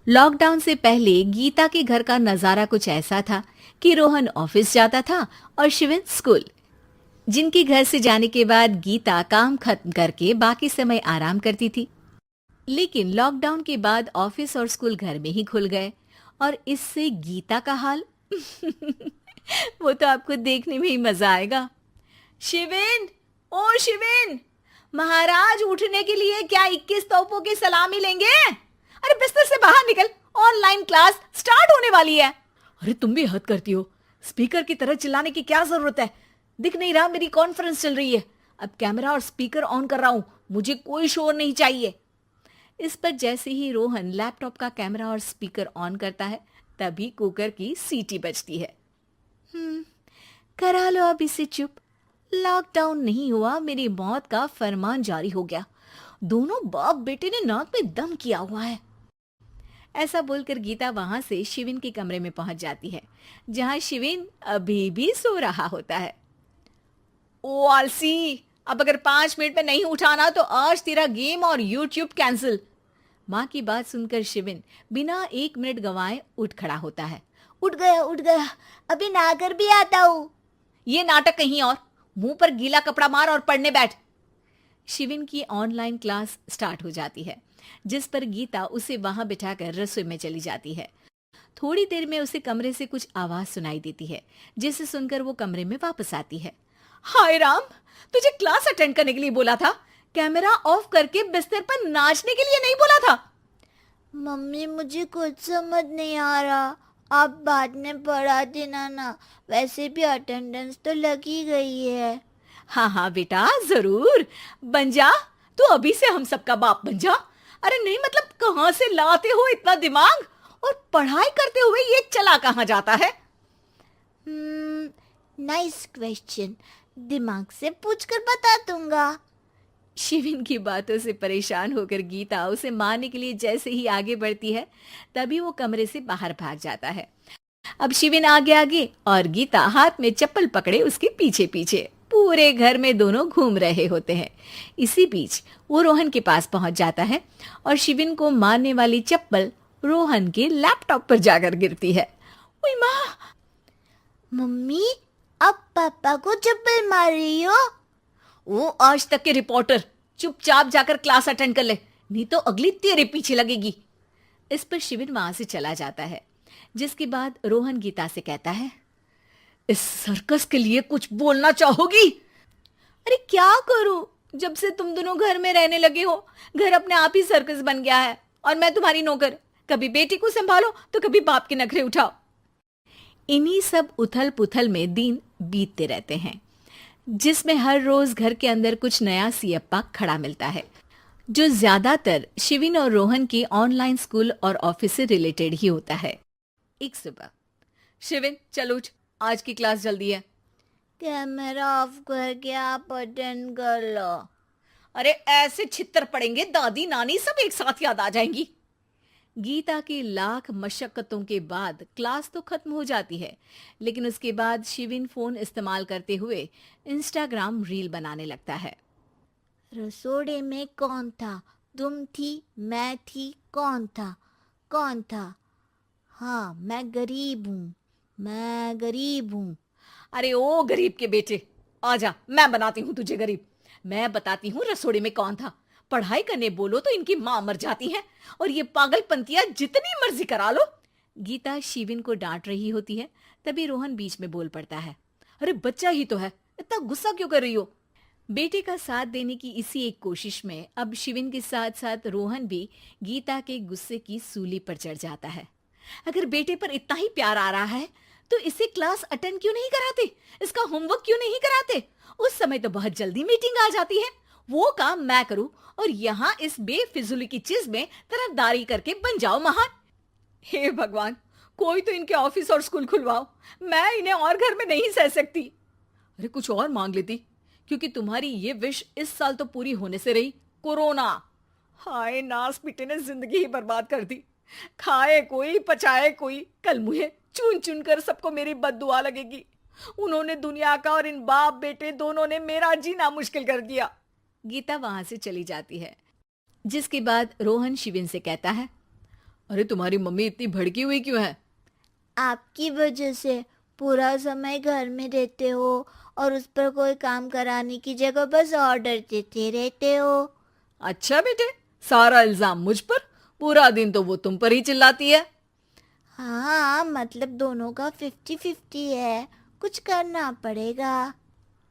Lockdown से पहले गीता के घर का नजारा कुछ ऐसा था कि रोहन ऑफिस जाता था और शिविन स्कूल। जिनके घर से जाने के बाद गीता काम खत्म करके बाकी समय आराम करती थी। लेकिन लॉकडाउन के बाद ऑफिस और स्कूल घर में ही खुल गए और इससे गीता का हाल वो तो आपको देखने में ही मजा आएगा। शिविन, ओ शिविन, महाराज उठने के लिए क्या 21 तोपों की सलामी लेंगे? अरे बिस्तर से बाहर निकल, ऑनलाइन क्लास स्टार्ट होने वाली है। अरे तुम भी हद करती हो, स्पीकर की तरह चिल्लाने की क्या जरूरत है? दिख नहीं रहा मेरी कॉन्फ्रेंस चल रही है। अब कैमरा और स्पीकर ऑन कर रहा हूं, मुझे कोई शोर नहीं चाहिए। इस पर जैसे ही रोहन लैपटॉप का कैमरा और स्पीकर ऑन करता है तभी कुकर की सीटी बजती है। करा लो अब इसे चुप। लॉकडाउन नहीं हुआ, मेरी मौत का फरमान जारी हो गया। दोनों बाप बेटे ने नाक में दम किया हुआ है। ऐसा बोलकर गीता वहां से शिविन के कमरे में पहुंच जाती है, जहां शिविन अभी भी सो रहा होता है। ओ आलसी, अब अगर 5 मिनट में नहीं उठाना तो आज तेरा गेम और यूट्यूब कैंसिल। माँ की बात सुनकर शिविन बिना 1 मिनट गंवाए उठ खड़ा होता है। उठ गया, अभी नहाकर भी आता हूँ। ये नाटक कहीं और, मुंह पर गीला कपड़ा मार और पढ़ने बैठ। शिविन की ऑनलाइन क्लास स्टार्ट हो जाती है, जिस पर गीता उसे वहां बिठाकर रसोई में चली जाती है। थोड़ी देर में उसे कमरे से कुछ आवाज सुनाई देती है, जिसे सुनकर वो कमरे में वापस आती है। हाय राम, तुझे क्लास अटेंड करने के लिए बोला था, कैमरा ऑफ करके बिस्तर पर नाचने के लिए नहीं बोला था। मम्मी मुझे कुछ समझ नहीं आ रहा, आप बाद में पढ़ा देना ना, वैसे भी अटेंडेंस तो लगी गई है। हाँ हाँ बेटा, जरूर बन जा। तू अभी से हम सबका बाप बन जा। अरे नहीं मतलब कहाँ से लाते हो इतना दिमाग, और पढ़ाई करते हुए ये चला कहाँ जाता है? नाइस क्वेश्चन, दिमाग से पूछकर बता दूंगा। शिविन की बातों से परेशान होकर गीता उसे मारने के लिए जैसे ही आगे बढ़ती है तभी वो कमरे से बाहर भाग जाता है। अब शिविन आगे आगे और गीता हाथ में चप्पल पकड़े उसके पीछे पीछे पूरे घर में दोनों घूम रहे होते हैं। इसी बीच वो रोहन के पास पहुंच जाता है और शिविन को मारने वाली चप्पल रोहन के लैपटॉप पर जाकर गिरती है। ओए माँ! मम्मी, अब पापा को चप्पल मार रही हो? वो आज तक के रिपोर्टर, चुपचाप जाकर क्लास अटेंड कर ले, नहीं तो अगली तेरे पीछे लगेगी। इस पर शिविन वहां से चला जाता है, जिसके बाद रोहन गीता से कहता है, इस सर्कस के लिए कुछ बोलना चाहोगी? अरे क्या करूं, जब से तुम दोनों घर में रहने लगे हो घर अपने आप ही सर्कस बन गया है और मैं तुम्हारी नौकर। कभी बेटी को संभालो तो कभी बाप के नखरे उठाओ। इन्हीं सब उथल पुथल में दिन बीतते रहते हैं, जिसमें हर रोज घर के अंदर कुछ नया सियप्पा खड़ा मिलता है, जो ज्यादातर शिविन और रोहन के ऑनलाइन स्कूल और ऑफिस से रिलेटेड ही होता है। एक सुबह, शिविन चलो उठ, आज की क्लास जल्दी है। कैमरा ऑफ करके आप अटेंड कर लो। अरे ऐसे छित्तर पड़ेंगे, दादी नानी सब एक साथ याद आ जाएंगी। गीता की लाख मशक्कतों के बाद क्लास तो खत्म हो जाती है, लेकिन उसके बाद शिविन फोन इस्तेमाल करते हुए इंस्टाग्राम रील बनाने लगता है। रसोड़े में कौन था? तुम थी, मैं थी, कौन था? कौन था? हाँ, मैं गरीब हूँ। अरे ओ गरीब के बेटे, आजा, मैं बनाती हूँ तुझे गरीब। मैं बताती हूँ रसोड़े में कौन था। पढ़ाई करने बोलो तो इनकी माँ मर जाती है और ये पागलपंतियां जितनी मर्जी करा लो। गीता शिविन को डांट रही होती है, तभी रोहन बीच में बोल पड़ता है। अरे बच्चा ही तो है, इतना गुस्सा क्यों कर रही हो? बेटे का साथ देने की इसी एक कोशिश में अब शिविन के साथ साथ रोहन भी गीता के गुस्से की सूली पर चढ़ जाता है। अगर बेटे पर इतना ही प्यार आ रहा है तो इसे क्लास अटेंड क्यों नहीं कराते, इसका होमवर्क क्यों नहीं कराते? उस समय तो बहुत जल्दी मीटिंग आ जाती है, वो काम मैं करूं और यहाँ इस बेफिजुली की चीज में तरफदारी करके बन जाओ महान। हे भगवान, कोई तो इनके ऑफिस और स्कूल खुलवाओ, मैं इन्हें और घर में नहीं सह सकती। अरे कुछ और मांग लेती, क्योंकि तुम्हारी ये विश इस साल तो पूरी होने से रही, कोरोना। हाय नास पिटे ने जिंदगी ही बर्बाद कर दी। खाए कोई पचाए कोई, कल मुझे चुन चुन कर सबको मेरी बद्दुआ लगेगी। उन्होंने दुनिया का और इन बाप बेटे दोनों ने मेरा जीना मुश्किल कर दिया। गीता वहां से चली जाती है, जिसके बाद रोहन शिविन से कहता है, अरे तुम्हारी मम्मी इतनी भड़की हुई क्यों है? आपकी वजह से पूरा समय घर में रहते हो और उस पर कोई काम कराने की जगह बस ऑर्डर देते रहते हो। अच्छा बेटे, सारा इल्जाम मुझ पर? पूरा दिन तो वो तुम पर ही चिल्लाती है। हाँ, मतलब दोनों का 50-50 है, कुछ करना पड़ेगा।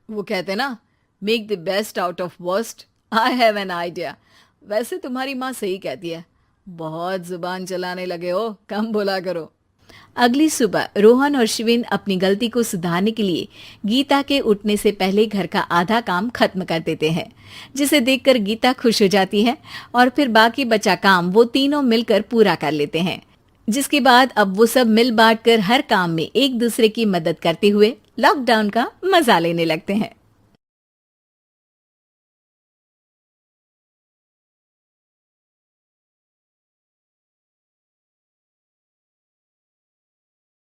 वो कहते ना, make the best out of worst. I have an idea. वैसे तुम्हारी माँ सही कहती है, बहुत जुबान चलाने लगे हो, कम बोला करो। अगली सुबह रोहन और शिविन अपनी गलती को सुधारने के लिए गीता के उठने से पहले घर का आधा काम खत्म कर देते हैं, जिसे देखकर गीता खुश हो जाती है और फिर बाकी बचा काम वो तीनों मिलकर पूरा कर लेते हैं। जिसके बाद अब वो सब मिल बांट कर हर काम में एक दूसरे की मदद करते हुए लॉकडाउन का मजा लेने लगते हैं।